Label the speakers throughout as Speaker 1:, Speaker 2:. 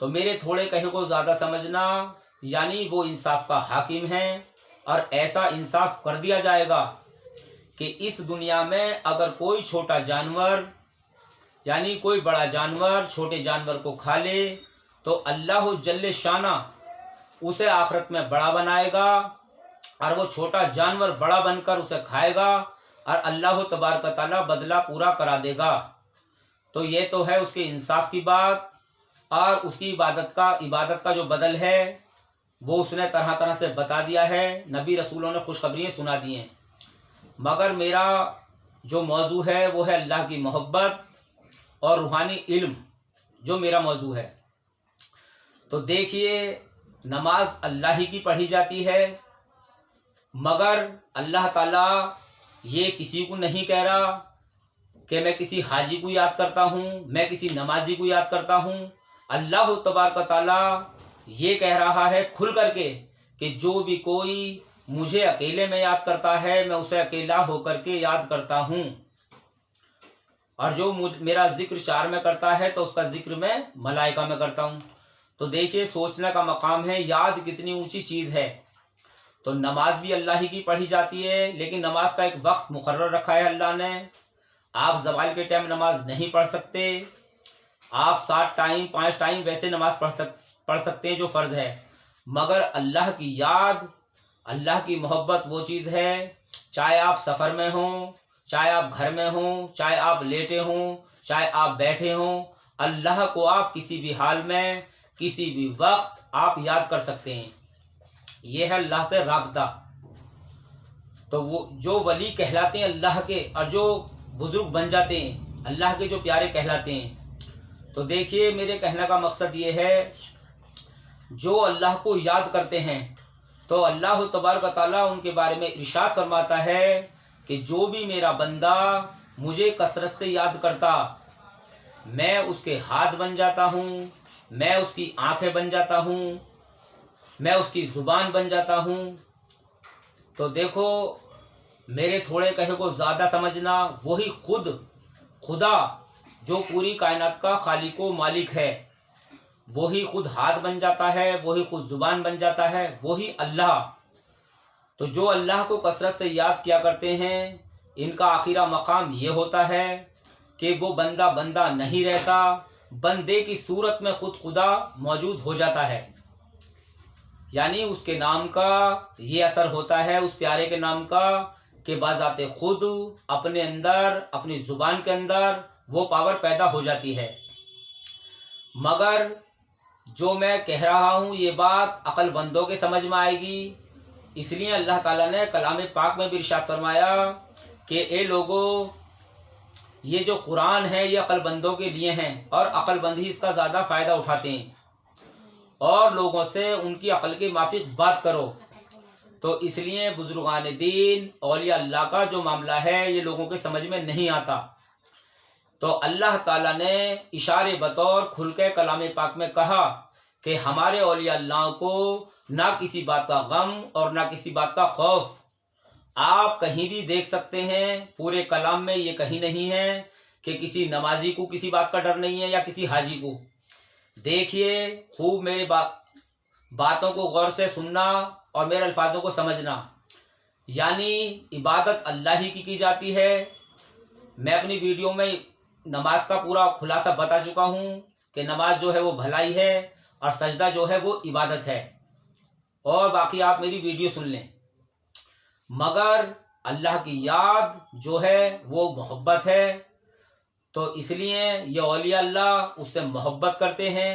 Speaker 1: تو میرے تھوڑے کہے کو زیادہ سمجھنا، یعنی وہ انصاف کا حاکم ہے، اور ایسا انصاف کر دیا جائے گا کہ اس دنیا میں اگر کوئی چھوٹا جانور یعنی کوئی بڑا جانور چھوٹے جانور کو کھا لے تو اللہ جل شانہ اسے آخرت میں بڑا بنائے گا، اور وہ چھوٹا جانور بڑا بن کر اسے کھائے گا، اور اللہ تبارک و تعالیٰ بدلہ پورا کرا دے گا۔ تو یہ تو ہے اس کے انصاف کی بات، اور اس کی عبادت کا جو بدل ہے وہ اس نے طرح طرح سے بتا دیا ہے، نبی رسولوں نے خوشخبریاں سنا دی ہیں۔ مگر میرا جو موضوع ہے وہ ہے اللہ کی محبت اور روحانی علم، جو میرا موضوع ہے۔ تو دیکھیے، نماز اللہ ہی کی پڑھی جاتی ہے، مگر اللہ تعالیٰ یہ کسی کو نہیں کہہ رہا کہ میں کسی حاجی کو یاد کرتا ہوں، میں کسی نمازی کو یاد کرتا ہوں۔ اللہ تبارک و تعالیٰ یہ کہہ رہا ہے کھل کر کے کہ جو بھی کوئی مجھے اکیلے میں یاد کرتا ہے میں اسے اکیلا ہو کر کے یاد کرتا ہوں، اور جو میرا ذکر چار میں کرتا ہے تو اس کا ذکر میں ملائکہ میں کرتا ہوں۔ تو دیکھیے، سوچنے کا مقام ہے، یاد کتنی اونچی چیز ہے۔ تو نماز بھی اللہ ہی کی پڑھی جاتی ہے، لیکن نماز کا ایک وقت مقرر رکھا ہے اللہ نے۔ آپ زوال کے ٹائم نماز نہیں پڑھ سکتے، آپ 7 ٹائم 5 ٹائم ویسے نماز پڑھ سکتے ہیں جو فرض ہے، مگر اللہ کی یاد، اللہ کی محبت وہ چیز ہے، چاہے آپ سفر میں ہوں، چاہے آپ گھر میں ہوں، چاہے آپ لیٹے ہوں، چاہے آپ بیٹھے ہوں، اللہ کو آپ کسی بھی حال میں کسی بھی وقت آپ یاد کر سکتے ہیں۔ یہ ہے اللہ سے رابطہ۔ تو وہ جو ولی کہلاتے ہیں اللہ کے، اور جو بزرگ بن جاتے ہیں اللہ کے، جو پیارے کہلاتے ہیں، تو دیکھیے میرے کہنے کا مقصد یہ ہے، جو اللہ کو یاد کرتے ہیں تو اللہ تبارک و تعالیٰ ان کے بارے میں ارشاد فرماتا ہے کہ جو بھی میرا بندہ مجھے کثرت سے یاد کرتا، میں اس کے ہاتھ بن جاتا ہوں، میں اس کی آنکھیں بن جاتا ہوں، میں اس کی زبان بن جاتا ہوں۔ تو دیکھو، میرے تھوڑے کہے کو زیادہ سمجھنا، وہی خدا جو پوری کائنات کا خالق و مالک ہے، وہی خود ہاتھ بن جاتا ہے، وہی خود زبان بن جاتا ہے، وہی اللہ۔ تو جو اللہ کو کثرت سے یاد کیا کرتے ہیں، ان کا آخرہ مقام یہ ہوتا ہے کہ وہ بندہ نہیں رہتا، بندے کی صورت میں خود خدا موجود ہو جاتا ہے، یعنی اس کے نام کا یہ اثر ہوتا ہے، اس پیارے کے نام کا، کہ بذات خود اپنے اندر، اپنی زبان کے اندر وہ پاور پیدا ہو جاتی ہے۔ مگر جو میں کہہ رہا ہوں یہ بات عقل مندوں کے سمجھ میں آئے گی، اس لیے اللہ تعالیٰ نے کلام پاک میں بھی ارشاد فرمایا کہ اے لوگو، یہ جو قرآن ہے یہ عقل مندوں کے لیے ہیں، اور عقل مند ہی اس کا زیادہ فائدہ اٹھاتے ہیں، اور لوگوں سے ان کی عقل کے موافق بات کرو۔ تو اس لیے بزرگان دین، اولیاء اللہ کا جو معاملہ ہے یہ لوگوں کے سمجھ میں نہیں آتا، تو اللہ تعالیٰ نے اشارے بطور کھل کے کلام پاک میں کہا کہ ہمارے اولیاء اللہ کو نہ کسی بات کا غم اور نہ کسی بات کا خوف۔ آپ کہیں بھی دیکھ سکتے ہیں، پورے کلام میں یہ کہیں نہیں ہے کہ کسی نمازی کو کسی بات کا ڈر نہیں ہے یا کسی حاجی کو۔ دیکھیے، خوب میرے باتوں کو غور سے سننا اور میرے الفاظوں کو سمجھنا، یعنی عبادت اللہ ہی کی جاتی ہے۔ میں اپنی ویڈیو میں نماز کا پورا خلاصہ بتا چکا ہوں کہ نماز جو ہے وہ بھلائی ہے، اور سجدہ جو ہے وہ عبادت ہے، اور باقی آپ میری ویڈیو سن لیں۔ مگر اللہ کی یاد جو ہے وہ محبت ہے، تو اس لیے یہ اولیاء اللہ اس سے محبت کرتے ہیں،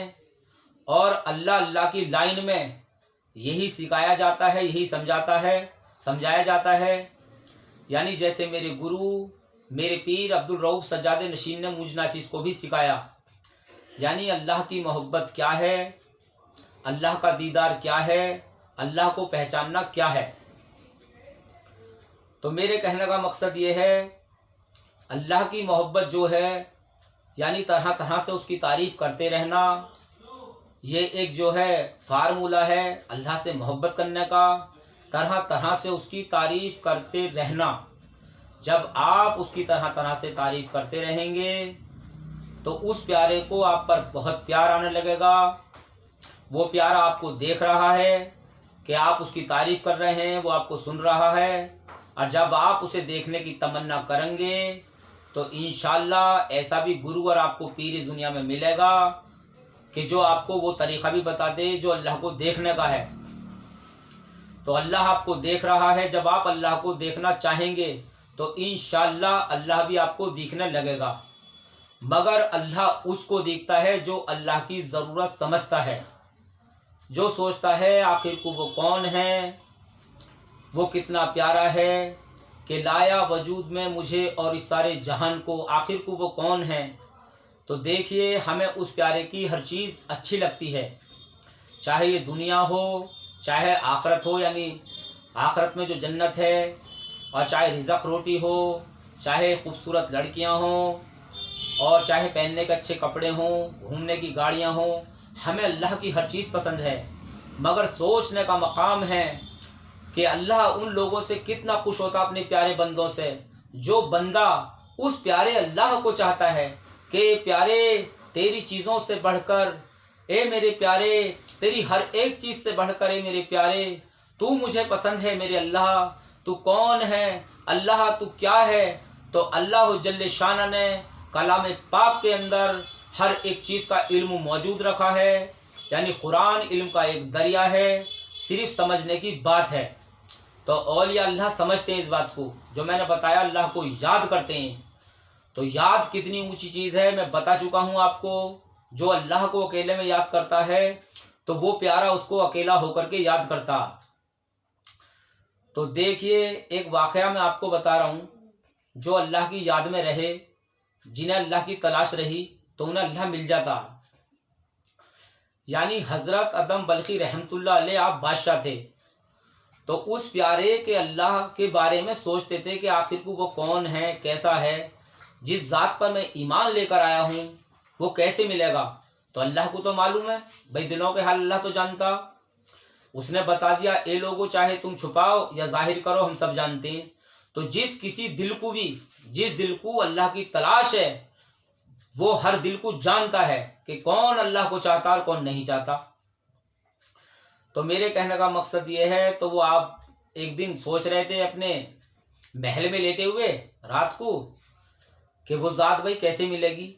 Speaker 1: اور اللہ کی لائن میں یہی سکھایا جاتا ہے، یہی سمجھایا جاتا ہے۔ یعنی جیسے میرے گرو، میرے پیر عبدالرؤف سجاد نشین نے مجھ ناچیز کو بھی سکھایا، یعنی اللہ کی محبت کیا ہے، اللہ کا دیدار کیا ہے، اللہ کو پہچاننا کیا ہے۔ تو میرے کہنے کا مقصد یہ ہے، اللہ کی محبت جو ہے، یعنی طرح طرح سے اس کی تعریف کرتے رہنا، یہ ایک جو ہے فارمولہ ہے اللہ سے محبت کرنے کا، طرح طرح سے اس کی تعریف کرتے رہنا۔ جب آپ اس کی طرح طرح سے تعریف کرتے رہیں گے تو اس پیارے کو آپ پر بہت پیار آنے لگے گا، وہ پیارا آپ کو دیکھ رہا ہے کہ آپ اس کی تعریف کر رہے ہیں، وہ آپ کو سن رہا ہے، اور جب آپ اسے دیکھنے کی تمنا کریں گے تو انشاءاللہ ایسا بھی گرو اور آپ کو پیر اس دنیا میں ملے گا کہ جو آپ کو وہ طریقہ بھی بتا دے جو اللہ کو دیکھنے کا ہے۔ تو اللہ آپ کو دیکھ رہا ہے، جب آپ اللہ کو دیکھنا چاہیں گے تو انشاءاللہ اللہ بھی آپ کو دیکھنے لگے گا، مگر اللہ اس کو دیکھتا ہے جو اللہ کی ضرورت سمجھتا ہے، جو سوچتا ہے آخر کو وہ کون ہے، وہ کتنا پیارا ہے کہ لایا وجود میں مجھے اور اس سارے جہان کو، آخر کو وہ کون ہے۔ تو دیکھیے ہمیں اس پیارے کی ہر چیز اچھی لگتی ہے، چاہے یہ دنیا ہو، چاہے آخرت ہو، یعنی آخرت میں جو جنت ہے، اور چاہے رزق روٹی ہو، چاہے خوبصورت لڑکیاں ہوں، اور چاہے پہننے کے اچھے کپڑے ہوں، گھومنے کی گاڑیاں ہوں، ہمیں اللہ کی ہر چیز پسند ہے، مگر سوچنے کا مقام ہے کہ اللہ ان لوگوں سے کتنا خوش ہوتا اپنے پیارے بندوں سے، جو بندہ اس پیارے اللہ کو چاہتا ہے کہ پیارے تیری چیزوں سے بڑھ کر، اے میرے پیارے تیری ہر ایک چیز سے بڑھ کر، اے میرے پیارے تو مجھے پسند ہے، میرے اللہ تو کون ہے، اللہ تو کیا ہے۔ تو اللہ جل شانہ نے کلام پاک کے اندر ہر ایک چیز کا علم موجود رکھا ہے، یعنی قرآن علم کا ایک دریا ہے، صرف سمجھنے کی بات ہے۔ تو اولیاء اللہ سمجھتے ہیں اس بات کو، جو میں نے بتایا اللہ کو یاد کرتے ہیں۔ تو یاد کتنی اونچی چیز ہے میں بتا چکا ہوں آپ کو، جو اللہ کو اکیلے میں یاد کرتا ہے تو وہ پیارا اس کو اکیلا ہو کر کے یاد کرتا۔ تو دیکھیے ایک واقعہ میں آپ کو بتا رہا ہوں، جو اللہ کی یاد میں رہے، جنہیں اللہ کی تلاش رہی تو انہیں اللہ مل جاتا۔ یعنی حضرت ادم بلخی رحمت اللہ علیہ آپ بادشاہ تھے، تو اس پیارے کے اللہ کے بارے میں سوچتے تھے کہ آخر کو وہ کون ہے، کیسا ہے، جس ذات پر میں ایمان لے کر آیا ہوں وہ کیسے ملے گا۔ تو اللہ کو تو معلوم ہے بھائی، دلوں کے حال اللہ تو جانتا، اس نے بتا دیا اے لوگو چاہے تم چھپاؤ یا ظاہر کرو ہم سب جانتے ہیں۔ تو جس کسی دل کو بھی، جس دل کو اللہ کی تلاش ہے، وہ ہر دل کو جانتا ہے کہ کون اللہ کو چاہتا اور کون نہیں چاہتا۔ تو میرے کہنے کا مقصد یہ ہے، تو وہ آپ ایک دن سوچ رہے تھے اپنے محل میں لیٹے ہوئے رات کو کہ وہ ذات بھائی کیسے ملے گی۔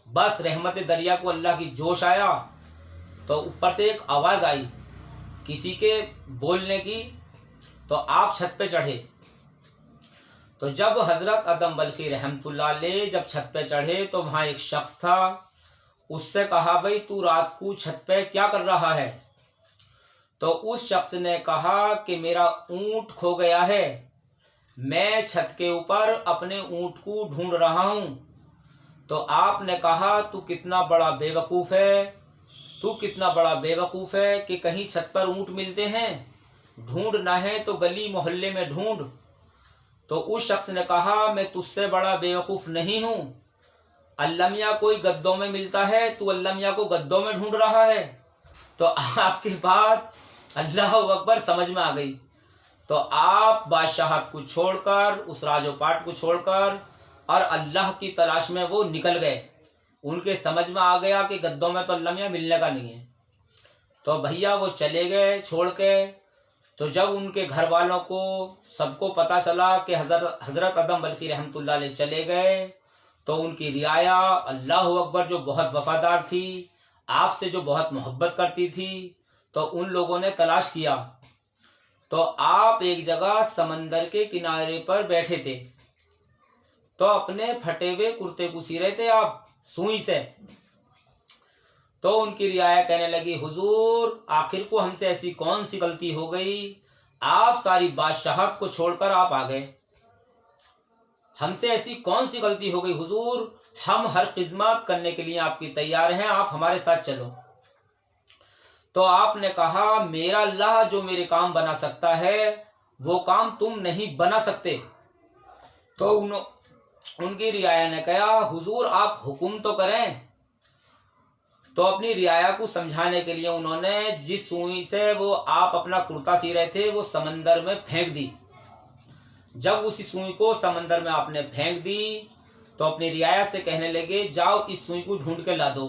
Speaker 1: بس رحمت دریا کو اللہ کی جوش آیا، تو اوپر سے ایک آواز آئی کسی کے بولنے کی، تو آپ چھت پہ چڑھے۔ تو جب حضرت ادم بلخی رحمت اللہ علیہ جب چھت پہ چڑھے تو وہاں ایک شخص تھا، اس سے کہا بھائی تو رات کو چھت پہ کیا کر رہا ہے؟ تو اس شخص نے کہا کہ میرا اونٹ کھو گیا ہے، میں چھت کے اوپر اپنے اونٹ کو ڈھونڈ رہا ہوں۔ تو آپ نے کہا تو کتنا بڑا بے وقوف ہے، تو کتنا بڑا بے وقوف ہے کہ کہیں چھت پر اونٹ ملتے ہیں، ڈھونڈنا ہے تو گلی محلے میں ڈھونڈ۔ تو اس شخص نے کہا میں تجھ سے بڑا بے وقوف نہیں ہوں، اللہ میاں کوئی گدوں میں ملتا ہے، تو اللہ میاں کو گدوں میں ڈھونڈ رہا ہے۔ تو آپ کے بعد اللہ اکبر سمجھ میں آ گئی۔ تو آپ بادشاہت کو چھوڑ کر، اس راج و پاٹ کو چھوڑ کر، اور اللہ کی تلاش میں وہ نکل گئے۔ ان کے سمجھ میں آ گیا کہ گدوں میں تو اللہ میاں ملنے کا نہیں ہے۔ تو بھیا وہ چلے گئے چھوڑ کے۔ تو جب ان کے گھر والوں کو سب کو پتہ چلا کہ حضرت ادم بلخی رحمت اللہ علیہ چلے گئے، تو ان کی رعایا اللہ اکبر جو بہت وفادار تھی، آپ سے جو بہت محبت کرتی تھی، تو ان لوگوں نے تلاش کیا۔ تو آپ ایک جگہ سمندر کے کنارے پر بیٹھے تھے، تو اپنے پھٹے ہوئے کرتے کو سی رہے تھے آپ سوئی سے۔ تو ان کی رعایا کہنے لگی حضور آخر کو ہم سے ایسی کون سی غلطی ہو گئی، آپ ساری بادشاہت کو چھوڑ کر آپ آ گئے، ہم سے ایسی کون سی غلطی ہو گئی حضور، ہم ہر خدمت کرنے کے لیے آپ کی تیار ہیں، آپ ہمارے ساتھ چلو۔ تو آپ نے کہا میرا اللہ جو میرے کام بنا سکتا ہے وہ کام تم نہیں بنا سکتے۔ تو ان کی رعایا نے کہا حضور آپ حکم تو کریں۔ تو اپنی رعایا کو سمجھانے کے لیے انہوں نے جس سوئی سے وہ آپ اپنا کرتا سی رہے تھے وہ سمندر میں پھینک دی۔ جب اسی سوئی کو سمندر میں آپ نے پھینک دی تو اپنی رعایا سے کہنے لگے جاؤ اس سوئی کو ڈھونڈ کے لا دو۔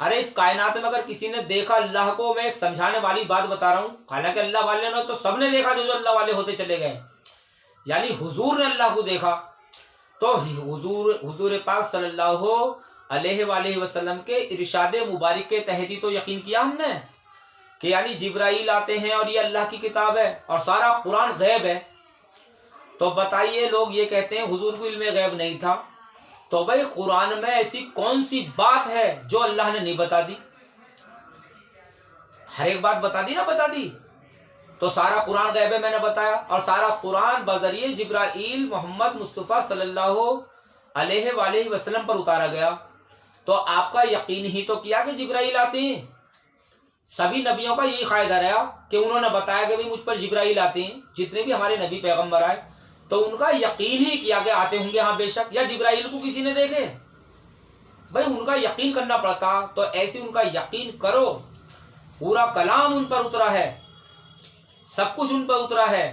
Speaker 1: ارے اس کائنات میں اگر کسی نے دیکھا اللہ کو، میں ایک سمجھانے والی بات بتا رہا ہوں، حالانکہ اللہ والے نے تو سب نے دیکھا، جو اللہ والے ہوتے چلے گئے، یعنی حضور نے اللہ کو دیکھا، تو حضور پاک صلی اللہ علیہ وآلہ وسلم کے ارشاد مبارک کے تحت ہی تو یقین کیا ہم نے کہ یعنی جبرائیل آتے ہیں اور یہ اللہ کی کتاب ہے اور سارا قرآن غیب ہے۔ تو بتائیے، لوگ یہ کہتے ہیں حضور کو علم غیب نہیں تھا، تو بھائی قرآن میں ایسی کون سی بات ہے جو اللہ نے نہیں بتا دی؟ ہر ایک بات بتا دی نا، بتا دی۔ تو سارا قرآن غیب ہے، میں نے بتایا، اور سارا قرآن بذریعہ جبرائیل محمد مصطفیٰ صلی اللہ علیہ وآلہ وسلم پر اتارا گیا۔ تو آپ کا یقین ہی تو کیا کہ جبرائیل آتے ہیں۔ سبھی نبیوں کا یہی قاعدہ رہا کہ انہوں نے بتایا کہ مجھ پر جبرائیل آتے ہیں، جتنے بھی ہمارے نبی پیغمبر آئے تو ان کا یقین ہی کیا کہ آتے ہوں گے، ہاں بے شک، یا جبرائیل کو کسی نے دیکھے؟ بھائی ان کا یقین کرنا پڑتا، تو ایسے ان کا یقین کرو، پورا کلام ان پر اترا ہے، سب کچھ ان پر اترا ہے۔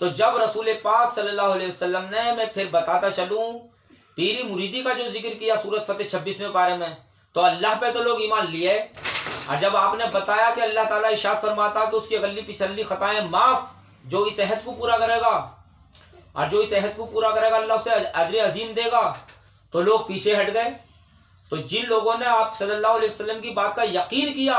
Speaker 1: تو جب رسول پاک صلی اللہ علیہ وسلم نے، میں پھر بتاتا چلوں، پیری مریدی کا جو ذکر کیا سورۃ فتح 26ویں پارے میں، تو اللہ پہ تو لوگ ایمان لیے، اور جب آپ نے بتایا کہ اللہ تعالیٰ ارشاد فرماتا کہ اس کی اگلی پچھلی خطائیں معاف، جو اس عہد کو پورا کرے گا، اور جو اس عہد کو پورا کرے گا اللہ اسے اجر عظیم دے گا، تو لوگ پیچھے ہٹ گئے۔ تو جن لوگوں نے آپ صلی اللہ علیہ وسلم کی بات کا یقین کیا،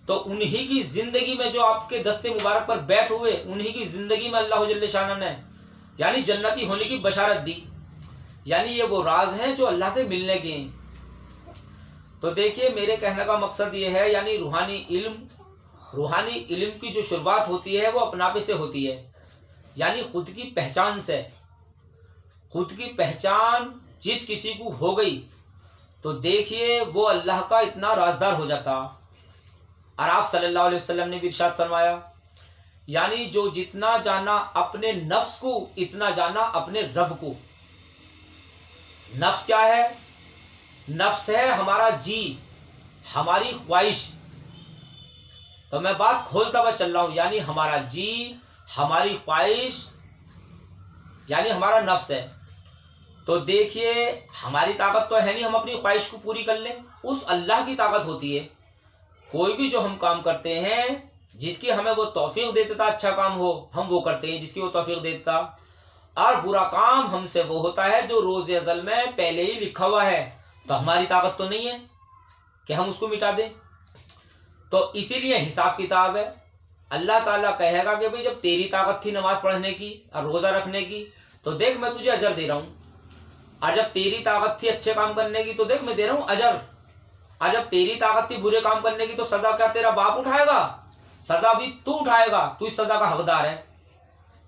Speaker 1: تو انہی کی زندگی میں جو آپ کے دست مبارک پر بیعت ہوئے، انہی کی زندگی میں اللہ جل شانہ نے یعنی جنتی ہونے کی بشارت دی۔ یعنی یہ وہ راز ہیں جو اللہ سے ملنے کے ہیں۔ تو دیکھیے، میرے کہنے کا مقصد یہ ہے، یعنی روحانی علم کی جو شروعات ہوتی ہے وہ اپنا پہ سے ہوتی ہے، یعنی خود کی پہچان سے۔ خود کی پہچان جس کسی کو ہو گئی تو دیکھیے وہ اللہ کا اتنا رازدار ہو جاتا۔ اور آپ صلی اللہ علیہ وسلم نے بھی ارشاد فرمایا، یعنی جو جتنا جانا اپنے نفس کو، اتنا جانا اپنے رب کو۔ نفس کیا ہے؟ نفس ہے ہمارا جی، ہماری خواہش۔ تو میں بات کھولتا ہوا چل رہا ہوں، یعنی ہمارا جی، ہماری خواہش، یعنی ہمارا نفس ہے۔ تو دیکھیے ہماری طاقت تو ہے نہیں ہم اپنی خواہش کو پوری کر لیں، اس اللہ کی طاقت ہوتی ہے۔ کوئی بھی جو ہم کام کرتے ہیں، جس کی ہمیں وہ توفیق دے دیتا اچھا کام ہو، ہم وہ کرتے ہیں جس کی وہ توفیق دیتا، اور برا کام ہم سے وہ ہوتا ہے جو روز ازل میں پہلے ہی لکھا ہوا ہے۔ تو ہماری طاقت تو نہیں ہے کہ ہم اس کو مٹا دیں۔ تو اسی لیے حساب کتاب ہے۔ اللہ تعالیٰ کہے گا کہ بھئی جب تیری طاقت تھی نماز پڑھنے کی اور روزہ رکھنے کی تو دیکھ میں تجھے اجر دے رہا ہوں، اور جب تیری طاقت تھی اچھے کام کرنے کی تو دیکھ میں دے رہا ہوں اجر، اور جب تیری طاقت تھی برے کام کرنے کی تو سزا کیا تیرا باپ اٹھائے گا؟ سزا بھی تو اٹھائے گا، تو اس سزا کا حقدار ہے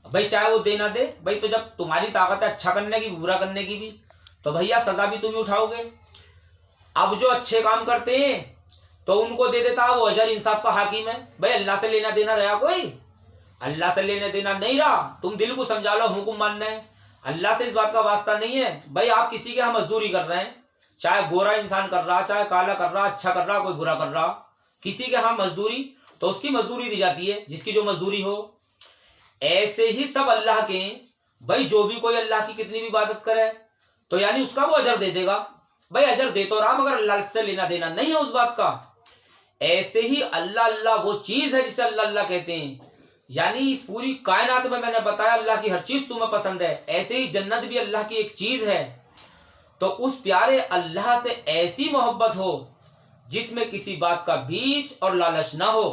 Speaker 1: بھائی، چاہے وہ دے نہ دے۔ بھائی تو جب تمہاری طاقت ہے اچھا کرنے کی برا کرنے کی بھی، تو بھیا سزا بھی تم ہی اٹھاؤ گے۔ اب جو اچھے کام کرتے ہیں تو ان کو دے دیتا وہ اجر، انصاف کا حاکم ہے۔ بھائی اللہ سے لینا دینا رہا کوئی؟ اللہ سے لینا دینا نہیں رہا۔ تم دل کو سمجھا لو حکم ماننا ہے، اللہ سے اس بات کا واسطہ نہیں ہے۔ بھائی آپ کسی کے ہاں مزدوری کر رہے ہیں، چاہے گورا انسان کر رہا، چاہے کالا کر رہا، اچھا کر رہا، کوئی برا کر رہا، کسی کے ہاں مزدوری، تو اس کی مزدوری دی جاتی ہے جس کی جو مزدوری ہو۔ ایسے ہی سب اللہ کے ہیں۔ بھائی جو بھی کوئی اللہ کی کتنی بھی عبادت کرے تو یعنی اس کا وہ اجر دے دے گا۔ بھائی اجر دے تو رہا مگر اللہ سے لینا دینا نہیں ہے اس بات کا۔ ایسے ہی اللہ وہ چیز ہے جسے اللہ کہتے ہیں، یعنی اس پوری کائنات میں نے بتایا اللہ کی ہر چیز تمہیں پسند ہے، ایسے ہی جنت بھی اللہ کی ایک چیز ہے۔ تو اس پیارے اللہ سے ایسی محبت ہو جس میں کسی بات کا بیچ اور لالچ نہ ہو،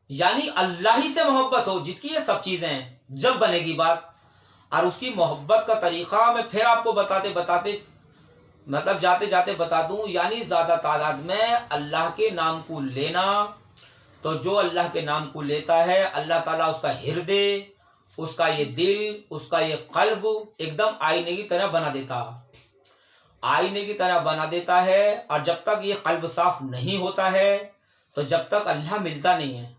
Speaker 1: یعنی اللہ ہی سے محبت ہو جس کی یہ سب چیزیں ہیں۔ جب بنے گی بات، اور اس کی محبت کا طریقہ میں پھر آپ کو بتاتے مطلب جاتے جاتے بتا دوں، یعنی زیادہ تعداد میں اللہ کے نام کو لینا۔ تو جو اللہ کے نام کو لیتا ہے اللہ تعالیٰ اس کا ہردے، اس کا یہ دل، اس کا یہ قلب ایک دم آئینے کی طرح بنا دیتا، آئینے کی طرح بنا دیتا ہے۔ اور جب تک یہ قلب صاف نہیں ہوتا ہے تو جب تک اللہ ملتا نہیں ہے،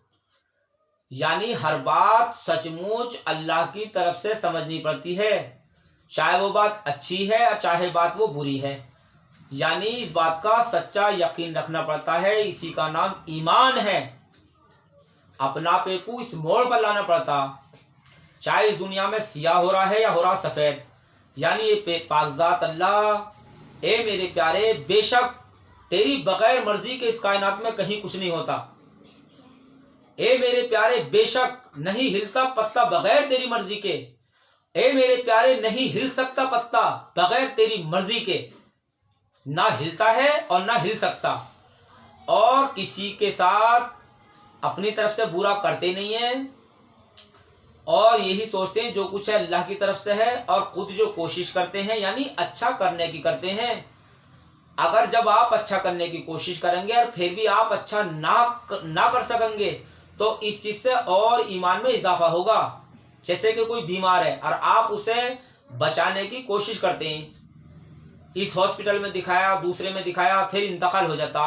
Speaker 1: یعنی ہر بات سچ مچ اللہ کی طرف سے سمجھنی پڑتی ہے، چاہے وہ بات اچھی ہے اور چاہے بات وہ بری ہے، یعنی اس بات کا سچا یقین رکھنا پڑتا ہے۔ اسی کا نام ایمان ہے۔ اپنا پے کو اس موڑ پر لانا پڑتا، چاہے اس دنیا میں سیاہ ہو رہا ہے یا ہو رہا سفید، یعنی یہ پاک ذات اللہ، اے میرے پیارے، بے شک تیری بغیر مرضی کے اس کائنات میں کہیں کچھ نہیں ہوتا۔ اے میرے پیارے بے شک نہیں ہلتا پتا بغیر تیری مرضی کے، اے میرے پیارے نہیں ہل سکتا پتا بغیر تیری مرضی کے، نہ ہلتا ہے اور نہ ہل سکتا، اور کسی کے ساتھ اپنی طرف سے برا کرتے نہیں ہیں، اور یہی سوچتے ہیں جو کچھ ہے اللہ کی طرف سے ہے، اور خود جو کوشش کرتے ہیں یعنی اچھا کرنے کی کرتے ہیں۔ اگر جب آپ اچھا کرنے کی کوشش کریں گے اور پھر بھی آپ اچھا نہ کر سکیں گے تو اس چیز سے اور ایمان میں اضافہ ہوگا۔ جیسے کہ کوئی بیمار ہے اور آپ اسے بچانے کی کوشش کرتے ہیں، اس ہاسپٹل میں دکھایا، دوسرے میں دکھایا، پھر انتقال ہو جاتا،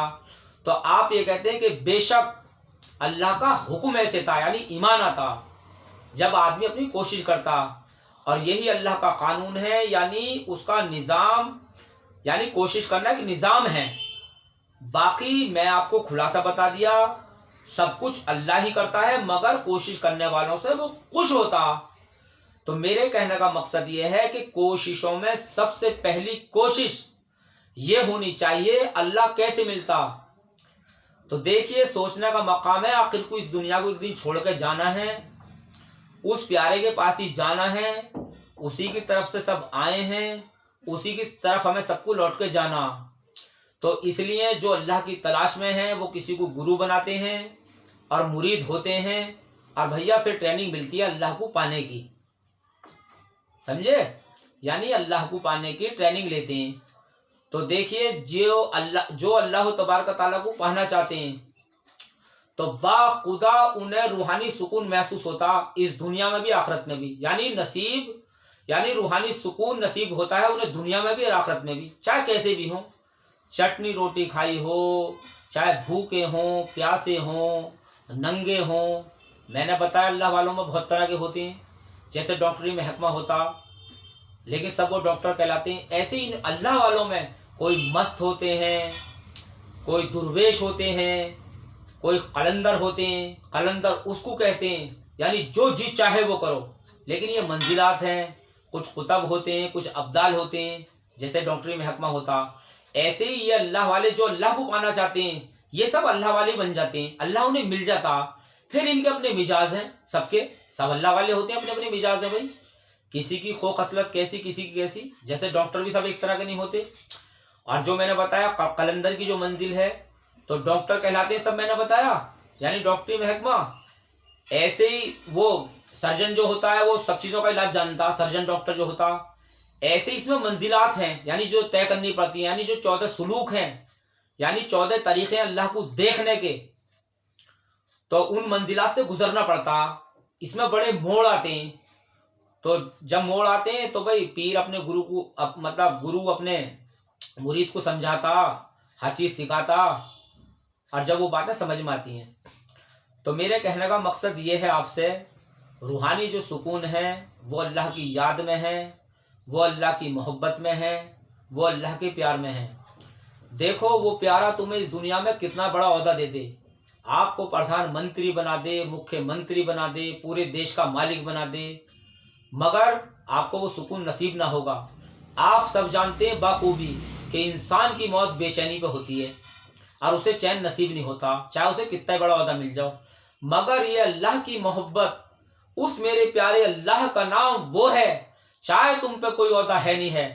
Speaker 1: تو آپ یہ کہتے ہیں کہ بے شک اللہ کا حکم ایسے تھا، یعنی ایمان آتا جب آدمی اپنی کوشش کرتا، اور یہی اللہ کا قانون ہے، یعنی اس کا نظام، یعنی کوشش کرنا ایک نظام ہے۔ باقی میں آپ کو خلاصہ بتا دیا، سب کچھ اللہ ہی کرتا ہے مگر کوشش کرنے والوں سے وہ خوش ہوتا۔ تو میرے کہنے کا مقصد یہ ہے کہ کوششوں میں سب سے پہلی کوشش یہ ہونی چاہیے اللہ کیسے ملتا۔ تو دیکھیے سوچنے کا مقام ہے، آخر کو اس دنیا کو ایک دن چھوڑ کے جانا ہے، اس پیارے کے پاس ہی جانا ہے، اسی کی طرف سے سب آئے ہیں، اسی کی طرف ہمیں سب کو لوٹ کے جانا۔ تو اس لیے جو اللہ کی تلاش میں ہیں وہ کسی کو گرو بناتے ہیں اور مرید ہوتے ہیں، اور بھیا پھر ٹریننگ ملتی ہے اللہ کو پانے کی، سمجھے، یعنی اللہ کو پانے کی ٹریننگ لیتے ہیں۔ تو دیکھیے جو اللہ تبارک تعالیٰ کو پانا چاہتے ہیں تو باخدا انہیں روحانی سکون محسوس ہوتا، اس دنیا میں بھی آخرت میں بھی، یعنی روحانی سکون نصیب ہوتا ہے انہیں دنیا میں بھی اور آخرت میں بھی، چاہے کیسے بھی ہوں، چٹنی روٹی کھائی ہو، چاہے بھوکے ہوں، پیاسے ہوں، ننگے ہوں۔ میں نے بتایا اللہ والوں میں بہت طرح کے ہوتے ہیں، جیسے ڈاکٹری میں محکمہ ہوتا، لیکن سب وہ ڈاکٹر کہلاتے ہیں، ایسے ہی اللہ والوں میں کوئی مست ہوتے ہیں، کوئی درویش ہوتے ہیں، کوئی قلندر ہوتے ہیں، قلندر اس کو کہتے ہیں یعنی جو جی چاہے وہ کرو، لیکن یہ منزلات ہیں، کچھ قطب ہوتے ہیں، کچھ ابدال ہوتے ہیں، جیسے ڈاکٹری محکمہ ہوتا، ایسے ہی یہ اللہ والے جو اللہ کو پانا چاہتے ہیں یہ سب اللہ والے بن جاتے ہیں، اللہ انہیں مل جاتا۔ پھر ان کے اپنے مزاج ہیں، سب اللہ والے ہوتے ہیں، اپنے اپنے مزاج ہیں بھائی، کسی کی خو خصلت کیسی، کسی کی کیسی، جیسے ڈاکٹر بھی سب ایک طرح کے نہیں ہوتے۔ اور جو میں نے بتایا قلندر کی جو منزل ہے تو ڈاکٹر کہلاتے ہیں، سب میں نے بتایا، یعنی ڈاکٹری محکمہ۔ ایسے ہی وہ سرجن جو ہوتا ہے وہ سب چیزوں کا علاج جانتا، سرجن ڈاکٹر جو ہوتا، ایسے اس میں منزلات ہیں، یعنی جو طے کرنی پڑتی ہیں، یعنی جو 14 سلوک ہیں، یعنی 14 طریقے اللہ کو دیکھنے کے، تو ان منزلات سے گزرنا پڑتا۔ اس میں بڑے موڑ آتے ہیں، تو جب موڑ آتے ہیں تو بھائی پیر اپنے گرو کو گرو اپنے مرید کو سمجھاتا، ہر چیز سکھاتا، اور جب وہ باتیں سمجھ میں آتی ہیں۔ تو میرے کہنے کا مقصد یہ ہے آپ سے، روحانی جو سکون ہے وہ اللہ کی یاد میں ہے، وہ اللہ کی محبت میں ہے، وہ اللہ کے پیار میں ہے۔ دیکھو وہ پیارا تمہیں اس دنیا میں کتنا بڑا عہدہ دے دے، آپ کو پردھان منتری بنا دے، مکھیہ منتری بنا دے، پورے دیش کا مالک بنا دے، مگر آپ کو وہ سکون نصیب نہ ہوگا۔ آپ سب جانتے ہیں بخوبی کہ انسان کی موت بے چینی پہ ہوتی ہے اور اسے چین نصیب نہیں ہوتا، چاہے اسے کتنا بڑا عہدہ مل جاؤ، مگر یہ اللہ کی محبت، اس میرے پیارے اللہ کا نام وہ ہے، چاہے تم پہ کوئی عہدہ ہے نہیں ہے،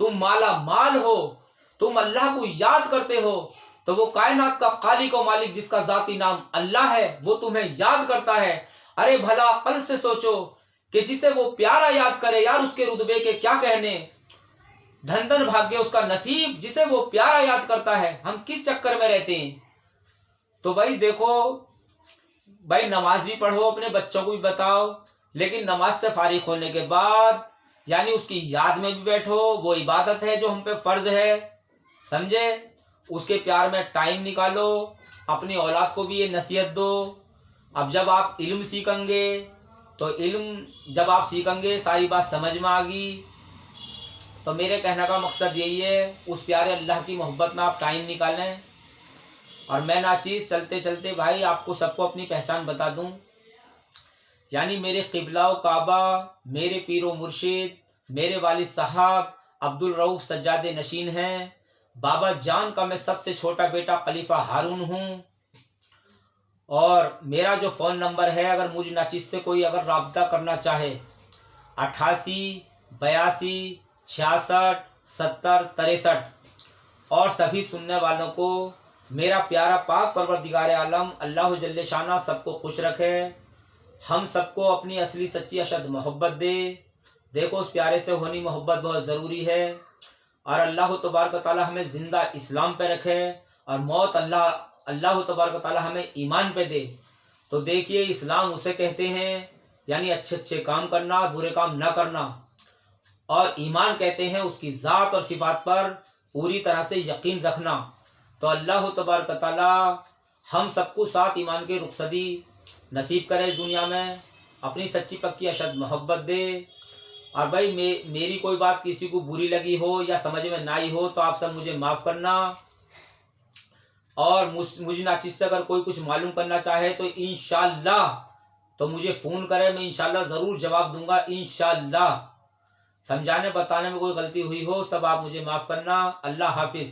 Speaker 1: تم مالا مال ہو، تم اللہ کو یاد کرتے ہو، تو وہ کائنات کا خالق و مالک جس کا ذاتی نام اللہ ہے وہ تمہیں یاد کرتا ہے۔ ارے بھلا عقل سے سوچو کہ جسے وہ پیارا یاد کرے، یار اس کے رتبے کے کیا کہنے، دھن دھن بھاگیہ اس کا نصیب جسے وہ پیارا یاد کرتا ہے۔ ہم کس چکر میں رہتے ہیں؟ تو بھائی دیکھو، بھائی نماز بھی پڑھو، اپنے بچوں کو بھی بتاؤ، لیکن نماز سے فارغ ہونے کے بعد یعنی اس کی یاد میں بھی بیٹھو، وہ عبادت ہے جو ہم پہ فرض ہے، سمجھے، اس کے پیار میں ٹائم نکالو، اپنی اولاد کو بھی یہ نصیحت دو۔ اب جب آپ علم سیکھیں گے تو جب آپ سیکھیں گے ساری بات سمجھ میں آ گئی، تو میرے کہنے کا مقصد یہی ہے، اس پیارے اللہ کی محبت میں آپ ٹائم نکالیں۔ اور میں ناچیز چلتے چلتے بھائی آپ کو سب کو اپنی پہچان بتا دوں، یعنی میرے قبلہ و کعبہ، میرے پیر و مرشد، میرے والد صاحب عبد الرؤف سجاد نشین ہیں، بابا جان کا میں سب سے چھوٹا بیٹا خلیفہ ہارون ہوں، اور میرا جو فون نمبر ہے، اگر مجھ ناچیز سے کوئی اگر رابطہ کرنا چاہے 88 82 66 70 63، اور سبھی سننے والوں کو میرا پیارا پاک پروردگار عالم اللہ جل شانہ سب کو خوش رکھے، ہم سب کو اپنی اصلی سچی اشد محبت دے۔ دیکھو اس پیارے سے ہونی محبت بہت ضروری ہے، اور اللہ تبارک و تعالی ہمیں زندہ اسلام پہ رکھے، اور موت اللہ تبارک و تعالی ہمیں ایمان پہ دے۔ تو دیکھیے اسلام اسے کہتے ہیں، یعنی اچھے اچھے کام کرنا، برے کام نہ کرنا، اور ایمان کہتے ہیں اس کی ذات اور صفات پر پوری طرح سے یقین رکھنا۔ تو اللہ تبارک و تعالی ہم سب کو ساتھ ایمان کے رخصتی نصیب کرے، دنیا میں اپنی سچی پکی اشد محبت دے۔ اور بھائی میری کوئی بات کسی کو بری لگی ہو یا سمجھ میں نہ آئی ہو تو آپ سب مجھے معاف کرنا، اور مجھ ناچیز سے اگر کوئی کچھ معلوم کرنا چاہے تو انشاءاللہ تو مجھے فون کرے، میں انشاءاللہ ضرور جواب دوں گا انشاءاللہ۔ سمجھانے بتانے میں کوئی غلطی ہوئی ہو سب آپ مجھے معاف کرنا۔ اللہ حافظ۔